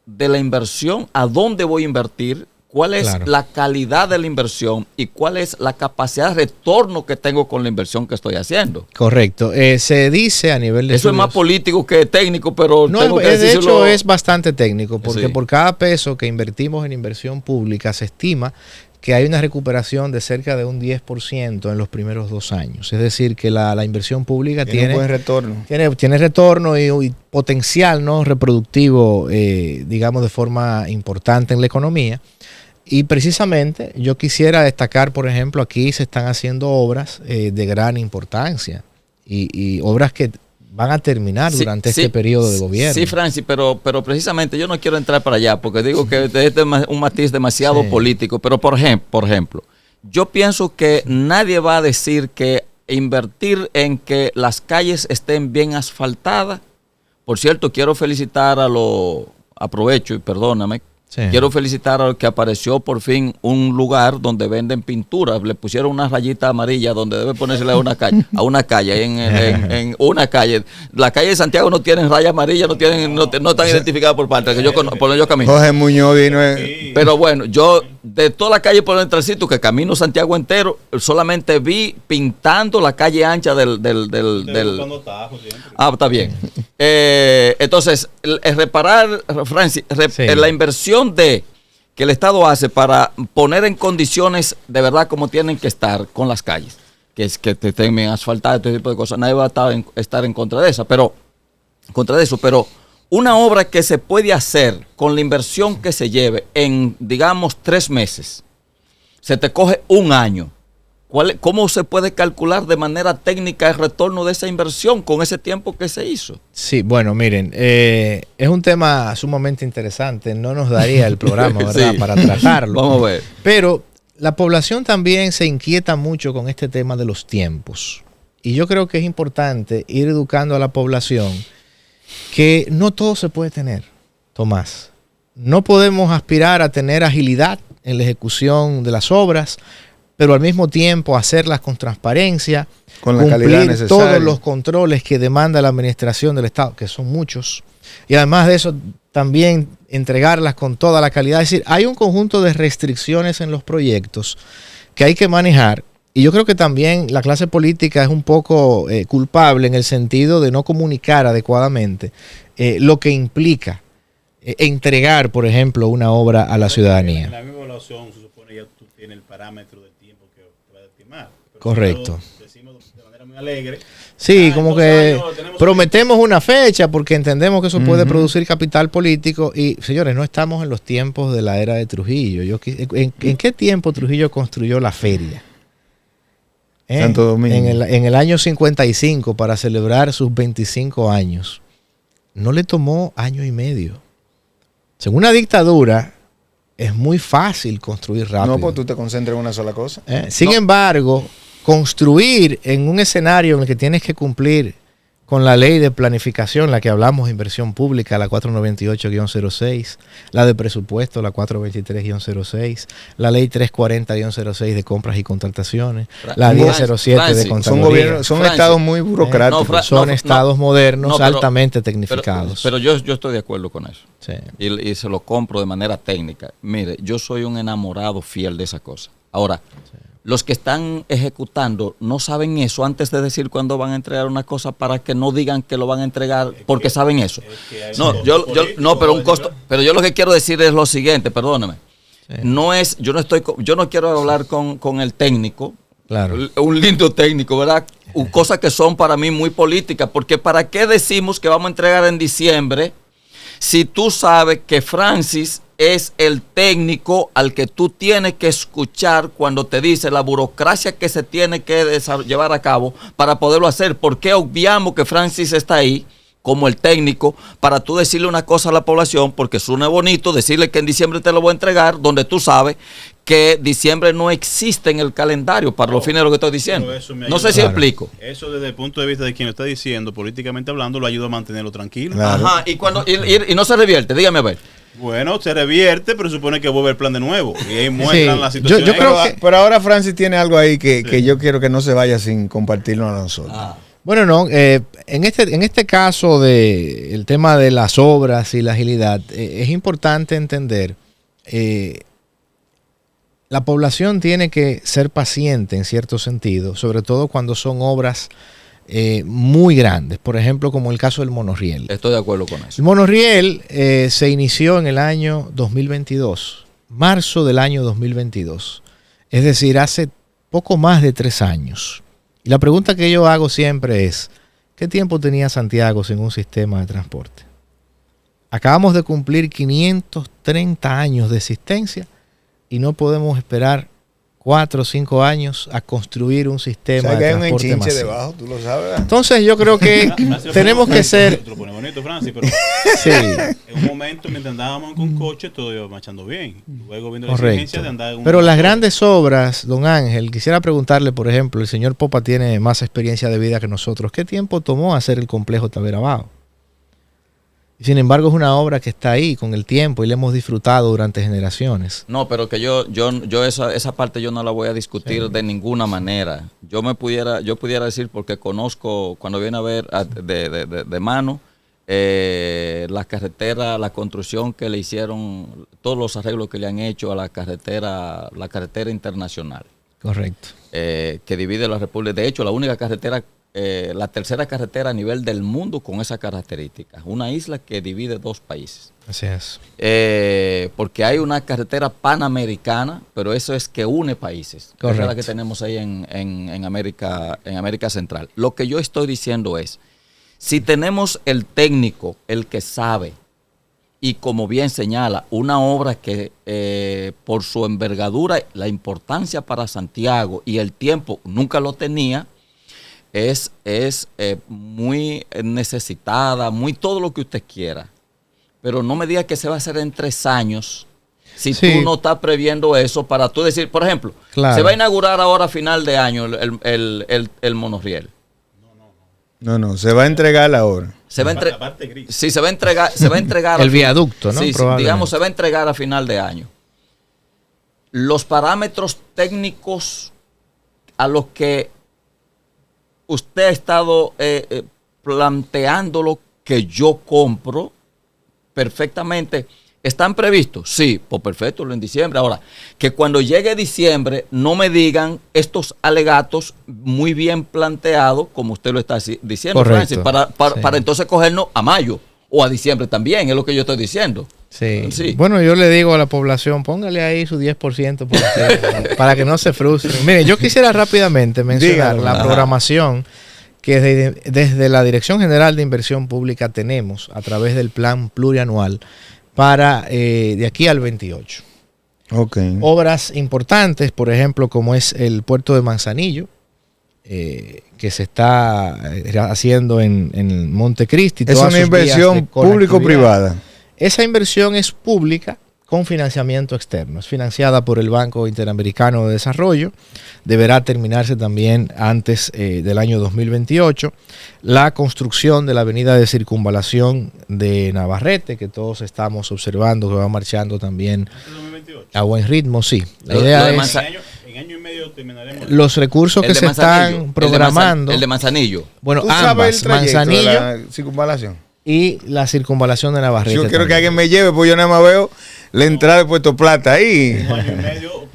de la inversión, a dónde voy a invertir, cuál es la calidad de la inversión y cuál es la capacidad de retorno que tengo con la inversión que estoy haciendo. Correcto. Se dice a nivel de eso estudios, es más político que técnico, pero no, tengo que de decirlo. hecho es bastante técnico, porque por cada peso que invertimos en inversión pública se estima que hay una recuperación de cerca de un 10% en los primeros 2 años. Es decir, que la inversión pública tiene un buen retorno. Tiene retorno y potencial, ¿no?, reproductivo, digamos, de forma importante en la economía. Y precisamente yo quisiera destacar, por ejemplo, aquí se están haciendo obras de gran importancia y obras que van a terminar durante este periodo de gobierno. Sí, Francis, pero precisamente yo no quiero entrar para allá porque digo que este es un matiz demasiado político. Pero por ejemplo, yo pienso que nadie va a decir que invertir en que las calles estén bien asfaltadas. Por cierto, quiero felicitar aprovecho y perdóname, quiero felicitar al que apareció por fin un lugar donde venden pinturas. Le pusieron una rayita amarilla donde debe ponérsela a una calle, en una calle. La calle de Santiago no tienen raya amarilla, no están identificadas por parte que yo camino. Jorge Muñoz vino. Pero bueno, yo de toda la calle por el entrecito que camino Santiago entero, solamente vi pintando la calle ancha del está bien. Entonces, reparar, Francis, la inversión que el Estado hace para poner en condiciones de verdad como tienen que estar con las calles, que estén bien asfaltadas, este tipo de cosas, nadie va a estar en contra de eso, pero una obra que se puede hacer con la inversión que se lleve en, digamos, 3 meses, se te coge 1 año. ¿Cómo se puede calcular de manera técnica el retorno de esa inversión con ese tiempo que se hizo? Sí, bueno, miren, es un tema sumamente interesante. No nos daría el programa, ¿verdad?, para tratarlo. Vamos a ver. Pero la población también se inquieta mucho con este tema de los tiempos. Y yo creo que es importante ir educando a la población que no todo se puede tener, Tomás. No podemos aspirar a tener agilidad en la ejecución de las obras, pero al mismo tiempo hacerlas con transparencia, con la calidad necesaria, todos los controles que demanda la administración del Estado, que son muchos, y además de eso también entregarlas con toda la calidad. Es decir, hay un conjunto de restricciones en los proyectos que hay que manejar, y yo creo que también la clase política es un poco culpable en el sentido de no comunicar adecuadamente lo que implica entregar, por ejemplo, una obra a la ciudadanía. En la misma evaluación se supone ya tú tienes el parámetro de tiempo que te va a estimar. Correcto. Decimos de manera muy alegre. Sí, como que prometemos una fecha porque entendemos que eso puede producir capital político. Y, señores, no estamos en los tiempos de la era de Trujillo. ¿En qué tiempo Trujillo construyó la feria? Santo Domingo. En el año 55, para celebrar sus 25 años. No le tomó 1 año y medio. Según una dictadura, es muy fácil construir rápido. No, pues tú te concentras en una sola cosa. Sin embargo, construir en un escenario en el que tienes que cumplir con la ley de planificación, la que hablamos, inversión pública, la 498-06, la de presupuesto, la 423-06, la ley 340-06 de compras y contrataciones, la 1007 de Contraloría. Son estados muy burocráticos. Son estados modernos, altamente tecnificados. Pero yo estoy de acuerdo con eso. Sí. Y se lo compro de manera técnica. Mire, yo soy un enamorado fiel de esa cosa. Ahora, los que están ejecutando no saben eso antes de decir cuándo van a entregar una cosa para que no digan que lo van a entregar porque saben eso. Pero un costo. Pero yo lo que quiero decir es lo siguiente, perdóneme. Sí. Yo no quiero hablar con el técnico. Claro. Un lindo técnico, ¿verdad? Cosas que son para mí muy políticas, porque ¿para qué decimos que vamos a entregar en diciembre si tú sabes que Francis es el técnico al que tú tienes que escuchar cuando te dice la burocracia que se tiene que llevar a cabo para poderlo hacer? ¿Por qué obviamos que Francis está ahí como el técnico para tú decirle una cosa a la población? Porque suena bonito decirle que en diciembre te lo voy a entregar, donde tú sabes que diciembre no existe en el calendario para los fines de lo que estoy diciendo. No sé si explico. Eso desde el punto de vista de quien lo está diciendo, políticamente hablando, lo ayuda a mantenerlo tranquilo. Claro. Ajá, y no se revierte, dígame a ver. Bueno, se revierte, pero supone que vuelve el plan de nuevo. Y ahí muestran la situación. Yo creo que... Pero ahora Francis tiene algo ahí que yo quiero que no se vaya sin compartirlo a nosotros. Bueno, no, en este caso de el tema de las obras y la agilidad, es importante entender, la población tiene que ser paciente en cierto sentido, sobre todo cuando son obras muy grandes, por ejemplo, como el caso del monorriel. Estoy de acuerdo con eso. El monorriel se inició en el año 2022, marzo del año 2022, es decir, hace poco más de 3 años. Y la pregunta que yo hago siempre es, ¿qué tiempo tenía Santiago sin un sistema de transporte? Acabamos de cumplir 530 años de existencia y no podemos esperar 4 o 5 años a construir un sistema de transporte masivo. Hay un enchinche debajo, tú lo sabes. Entonces yo creo que tenemos que ser... Te lo pone bonito, Francis, pero sí. En un momento mientras andábamos con coche todo iba marchando bien. Luego viendo la exigencia de andar en pero las grandes obras, don Ángel, quisiera preguntarle, por ejemplo, el señor Popa tiene más experiencia de vida que nosotros. ¿Qué tiempo tomó hacer el complejo Tavera Bajo? Sin embargo, es una obra que está ahí con el tiempo y la hemos disfrutado durante generaciones. No, pero que yo esa parte yo no la voy a discutir de ninguna manera. Yo pudiera decir, porque conozco, cuando viene a ver de mano, la carretera, la construcción que le hicieron, todos los arreglos que le han hecho a la carretera internacional. Correcto. Que divide la República. De hecho, la única carretera, la tercera carretera a nivel del mundo con esas características. Una isla que divide 2 países. Así es. Porque hay una carretera panamericana, pero eso es que une países. Correcto. Es la que tenemos ahí en América Central. Lo que yo estoy diciendo es, si tenemos el técnico, el que sabe, y como bien señala, una obra que por su envergadura, la importancia para Santiago y el tiempo nunca lo tenía, es muy necesitada, muy todo lo que usted quiera. Pero no me diga que se va a hacer en 3 años si tú no estás previendo eso para tú decir, por ejemplo, se va a inaugurar ahora a final de año el monorriel. No, se va a entregar ahora. Se va a entregar el viaducto, ¿no? Sí, digamos, se va a entregar a final de año. Los parámetros técnicos a los que usted ha estado planteando lo que yo compro perfectamente, ¿están previstos? Sí, pues perfecto, en diciembre. Ahora, que cuando llegue diciembre no me digan estos alegatos muy bien planteados, como usted lo está diciendo, Francis, para entonces cogernos a mayo o a diciembre también, es lo que yo estoy diciendo. Sí. Bueno, yo le digo a la población, póngale ahí su 10% para que no se frustre. Mire, yo quisiera rápidamente mencionar la programación que desde la Dirección General de Inversión Pública tenemos a través del plan plurianual para de aquí al 28. Okay. Obras importantes, por ejemplo, como es el puerto de Manzanillo, que se está haciendo en Montecristi. Es una inversión público-privada. Esa inversión es pública con financiamiento externo. Es financiada por el Banco Interamericano de Desarrollo. Deberá terminarse también antes del año 2028. La construcción de la avenida de circunvalación de Navarrete, que todos estamos observando que va marchando también a buen ritmo. Sí, la idea es... En año y medio terminaremos. Los recursos que se están programando... El de Manzanillo. Bueno, ambas, Manzanillo de la circunvalación y la circunvalación de Navarrete. Yo quiero que alguien me lleve, pues yo nada más veo la entrada de Puerto Plata ahí. Un año y medio,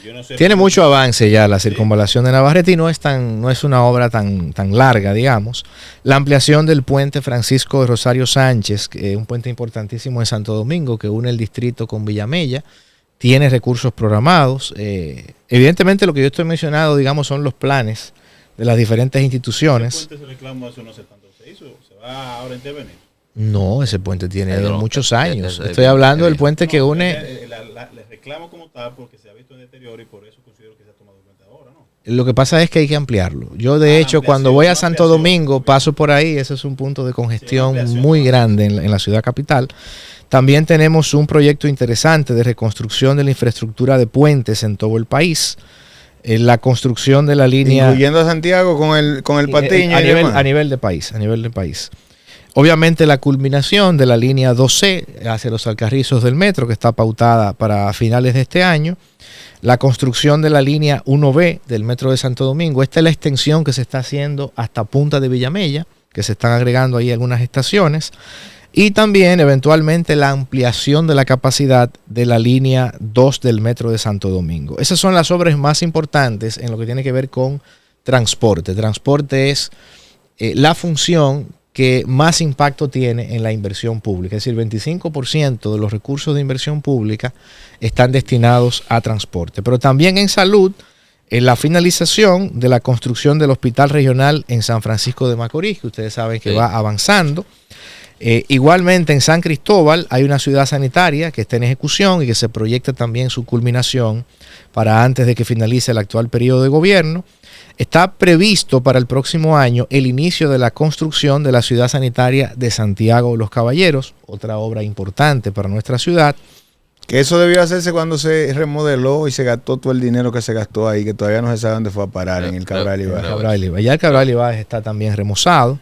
yo no sé. Tiene mucho avance ya la circunvalación de Navarrete y no es una obra tan larga, digamos. La ampliación del puente Francisco de Rosario Sánchez, que es un puente importantísimo en Santo Domingo que une el distrito con Villamella, tiene recursos programados. Evidentemente lo que yo estoy mencionando, digamos, son los planes de las diferentes instituciones. ¿El puente se reclamó hace no sé tanto? ¿Se hizo? ¿Se va ahora a intervenir? No, ese puente tiene muchos años. Estoy hablando del puente que une... Le reclamo como tal porque se ha visto en deterioro y por eso considero que se ha tomado en cuenta ahora, ¿no? Lo que pasa es que hay que ampliarlo. Yo, de hecho, cuando voy a Santo Domingo, paso por ahí. Ese es un punto de congestión muy grande en la ciudad capital. También tenemos un proyecto interesante de reconstrucción de la infraestructura de puentes en todo el país. La construcción de la línea... Incluyendo a Santiago con el Patiño. A nivel de país. Obviamente la culminación de la línea 2C hacia los Alcarrizos del metro, que está pautada para finales de este año. La construcción de la línea 1B del metro de Santo Domingo. Esta es la extensión que se está haciendo hasta Punta de Villamella, que se están agregando ahí algunas estaciones. Y también eventualmente la ampliación de la capacidad de la línea 2 del metro de Santo Domingo. Esas son las obras más importantes en lo que tiene que ver con transporte. Transporte es la función que más impacto tiene en la inversión pública. Es decir, 25% de los recursos de inversión pública están destinados a transporte. Pero también en salud, en la finalización de la construcción del Hospital Regional en San Francisco de Macorís, que ustedes saben que va avanzando. Igualmente en San Cristóbal hay una ciudad sanitaria que está en ejecución y que se proyecta también su culminación para antes de que finalice el actual periodo de gobierno. Está previsto para el próximo año el inicio de la construcción de la ciudad sanitaria de Santiago de los Caballeros, otra obra importante para nuestra ciudad. Que eso debió hacerse cuando se remodeló y se gastó todo el dinero que se gastó ahí, que todavía no se sabe dónde fue a parar, en el Cabral Ibáez. Ya el Cabral Ibáez está también remozado.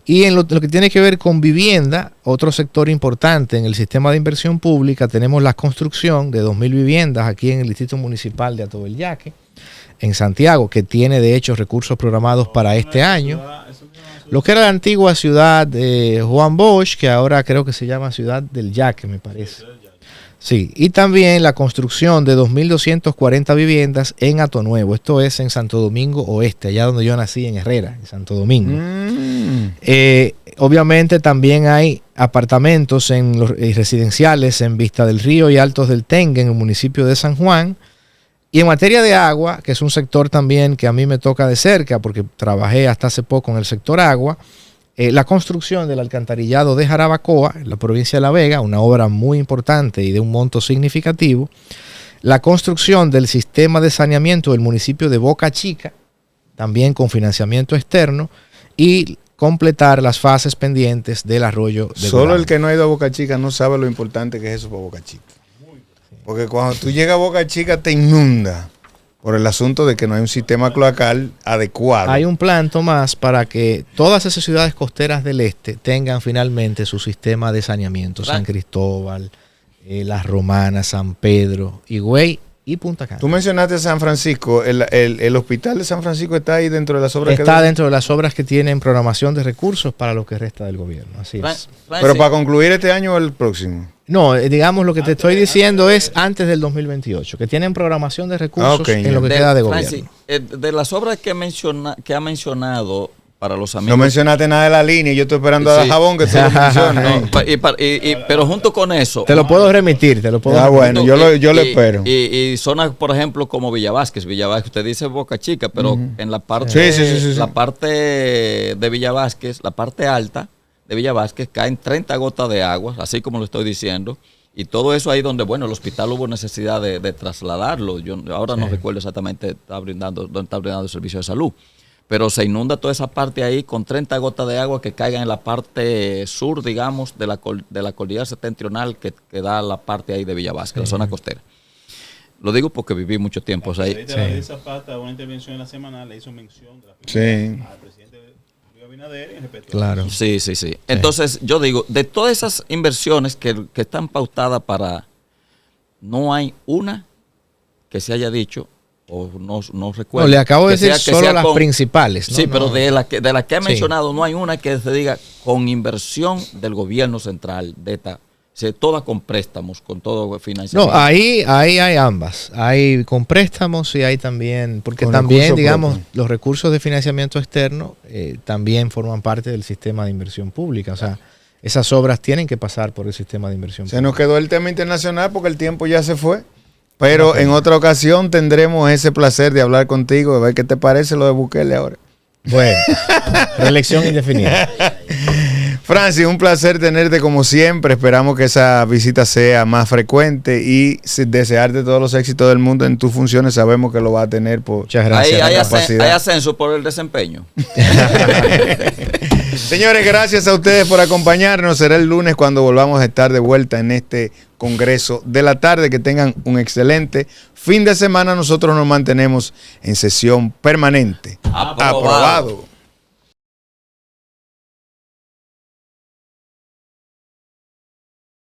Y en lo que tiene que ver con vivienda, otro sector importante en el sistema de inversión pública, tenemos la construcción de 2.000 viviendas aquí en el Distrito Municipal de Atobellaque, en Santiago, que tiene de hecho recursos programados para este año. Lo que era la antigua ciudad de Juan Bosch, que ahora creo que se llama Ciudad del Yaque, me parece. Sí, y también la construcción de 2.240 viviendas en Atonuevo. Esto es en Santo Domingo Oeste, allá donde yo nací, en Herrera, en Santo Domingo. Obviamente también hay apartamentos residenciales en Vista del Río y Altos del Tengue, en el municipio de San Juan. Y en materia de agua, que es un sector también que a mí me toca de cerca, porque trabajé hasta hace poco en el sector agua, la construcción del alcantarillado de Jarabacoa, en la provincia de La Vega, una obra muy importante y de un monto significativo. La construcción del sistema de saneamiento del municipio de Boca Chica, también con financiamiento externo, y completar las fases pendientes del arroyo de Solo Gurabo. el que no ha ido a Boca Chica no sabe lo importante que es eso para Boca Chica. Porque cuando tú llegas a Boca Chica te inunda por el asunto de que no hay un sistema cloacal adecuado. Hay un plan, Tomás, para que todas esas ciudades costeras del este tengan finalmente su sistema de saneamiento. San Cristóbal, Las Romanas, San Pedro, Higüey y Punta Cana. Tú mencionaste San Francisco. El hospital de San Francisco está ahí dentro de las obras. Está dentro de las obras que tienen programación de recursos para lo que resta del gobierno. Así es. Pero para concluir este año o el próximo. No, digamos lo que te estoy diciendo es antes del 2028, que tienen programación de recursos en lo que queda de gobierno. De las obras que ha mencionado para los amigos. No mencionaste nada de la línea, yo estoy esperando a Jabón que tú lo menciones. Pero junto con eso. Te lo puedo remitir, bueno, yo lo espero. Y zonas, por ejemplo, como Villa Vázquez. Usted dice Boca Chica, pero en la parte, la parte de Villa Vázquez, la parte alta de Villa Vázquez, caen 30 gotas de agua, así como lo estoy diciendo. Y todo eso ahí donde, bueno, el hospital hubo necesidad de trasladarlo. Yo ahora no recuerdo exactamente dónde está brindando el servicio de salud. Pero se inunda toda esa parte ahí con 30 gotas de agua que caigan en la parte sur, digamos, de la cordillera septentrional que da la parte ahí de Villa Vázquez, la zona costera. Lo digo porque viví mucho tiempo ahí. De Zapata, una intervención en la semana, le hizo mención de la al presidente Luis Abinader en respecto claro. a eso. Sí. Entonces, yo digo, de todas esas inversiones que están pautadas no hay una que se haya dicho, o no recuerdo. No, le acabo de decir solo las principales. Sí, pero de las que he mencionado, no hay una que se diga con inversión del gobierno central, toda con préstamos, con todo financiamiento. No, ahí hay ambas. Hay con préstamos y hay también, porque con también, digamos, propio. Los recursos de financiamiento externo también forman parte del sistema de inversión pública. O sea, esas obras tienen que pasar por el sistema de inversión pública. Se nos quedó el tema internacional porque el tiempo ya se fue. Pero en otra ocasión tendremos ese placer de hablar contigo, de ver qué te parece lo de Bukele ahora. Bueno, reelección indefinida. Francis, un placer tenerte como siempre. Esperamos que esa visita sea más frecuente y desearte todos los éxitos del mundo en tus funciones. Sabemos que lo va a tener por muchas gracias. Hay ascenso por el desempeño. Señores, gracias a ustedes por acompañarnos. Será el lunes cuando volvamos a estar de vuelta en este Congreso de la tarde. Que tengan un excelente fin de semana. Nosotros nos mantenemos en sesión permanente. Aprobado.